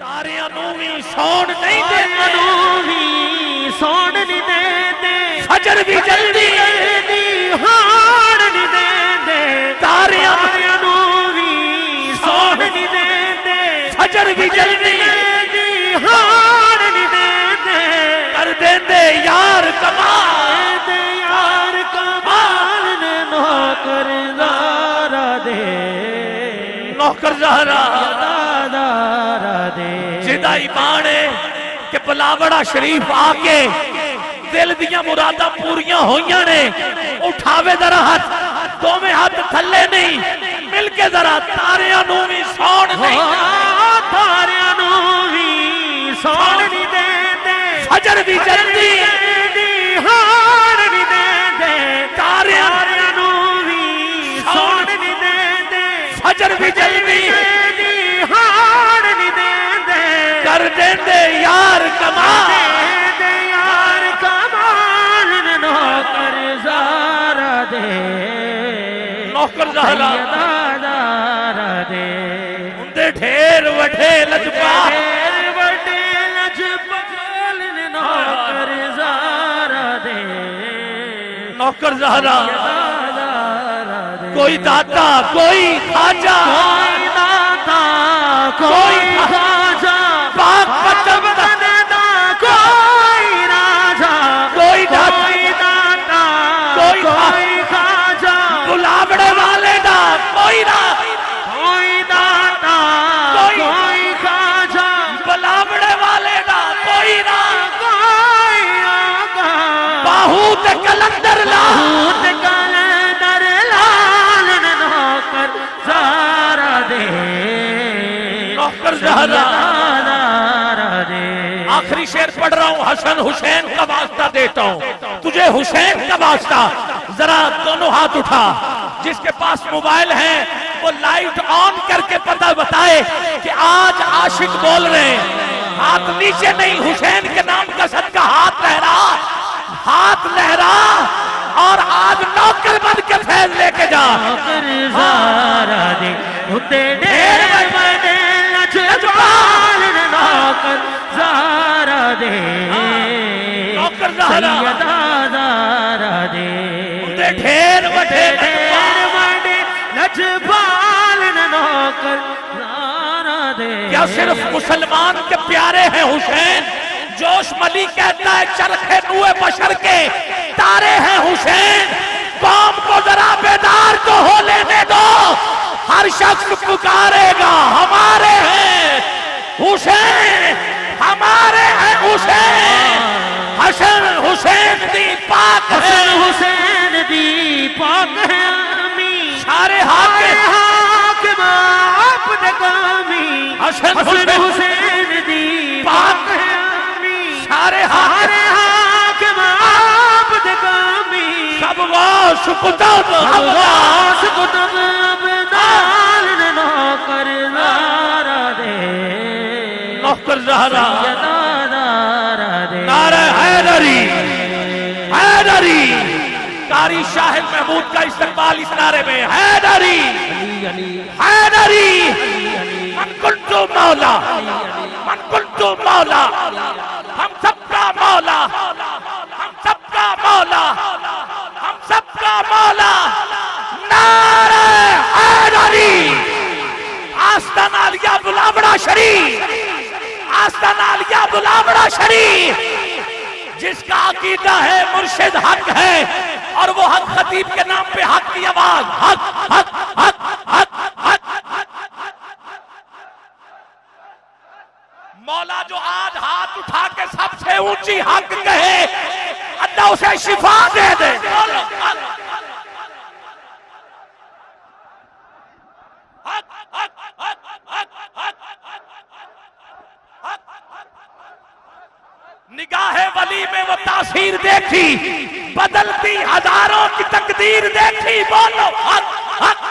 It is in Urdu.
تاریاں نو بھی سون نہیں دے سون نہیں دے دے فجر بھی جلدی ہار نہیں دے دے تاریاں نو بھی سون نہیں دے دے فجر بھی جلدی ہار نہیں دے دے کر دیں دے یار کمال دے یار کمال نے نوکر زارا دے نوکر زہرا دے جدہ ایمان ہے کہ بلاوڑا شریف آکے دل دیا مرادہ پوریاں ہوئیاں نے اٹھاوے ذرا ہاتھ دو میں ہاتھ تھلے نہیں مل کے ذرا تاریاں نوی سون نہیں تاریاں نوی سون نہیں دے دے فجر بھی جلدی ہار نہیں دے دے تاریاں نوی سون نہیں دے دے فجر بھی جلدی ہار نہیں دے دے کر دیں دے یار کمال دے یار کمال نے نوکر زارا دے نوکر زہرا دارا دے اندے ڈھیر وٹھے لجپا وڈے لجپال نے نوکر زارا دے نوکر زہرا دارا دے کوئی داتا کوئی خواجہ کوئی داتا کوئی خواجہ پاک پتم دا کوئی راجہ کوئی کوئی داتا کوئی کوئی خواجہ بلاوڑے والے دا کوئی نہ کوئی داتا کوئی خواجہ بلاوڑے والے دا کوئی نہ کوئی آقا باہوت کلندر لا بہت کلندر لال نے نوکر زارا دے نوکر زہرا دارا دے آخری شعر پڑھ رہا ہوں حسن حسین کا واسطہ دیتا ہوں تجھے حسین کا واسطہ ذرا دونوں ہاتھ اٹھا جس کے پاس موبائل ہیں وہ لائٹ آن کر کے پتہ بتائے کہ آج عاشق بول رہے ہیں ہاتھ نیچے نہیں حسین کے نام کا صدقہ ہاتھ لہرا اور آج نوکر بن کے فیض لے کے جا نوکر زارا دے ہوتے ڈیر بڑے لجپال نے نوکر زارا دے نوکر زہرا دارا دے اندے ڈھیر وٹھے بڑے لجپال نے نوکر زارا دے کیا صرف مسلمان کے پیارے ہیں حسین جوش ملی کہتا ہے چرخے نوے بشر کے تارے ہیں حسین قوم کو ذرا بیدار تو ہو لینے دو ہر شخص پکارے گا ہمارے ہیں حسین ہمارے ہیں حسین حسن حسین دی پاک ہے حسن حسین دی پاک ہے آمین سارے حاکم آپ نے کامی حسن حسین دی پاک ہے آمین سارے حاکم آپ نے کامی سب غوث قطب غوث قطب ابدال نے نوکر زارا دے نوکر زہرا دارا دے نعرہ حیدری حیدری قاری شاہد محمود کا استقبال اس نعرے میں حیدری حیدری من کنتو مولا من کنتو مولا ہم سب کا مولا ہم سب کا مولا ہم سب کا مولا نعرہ حیدری آستان عالیہ بلاوڑا شریف آستان عالیہ بلاوڑا شریف جس کا عقیدہ ہے مرشد حق ہے اور وہ حق خطیب کے نام پہ حق کی آواز حق حق حق حق حق مولا جو آج ہاتھ اٹھا کے سب سے اونچی حق کہے اللہ اسے شفا دے دے نگاہ ولی میں وہ تاثیر دیکھی بدلتی ہزاروں کی تقدیر دیکھی بولو حق حق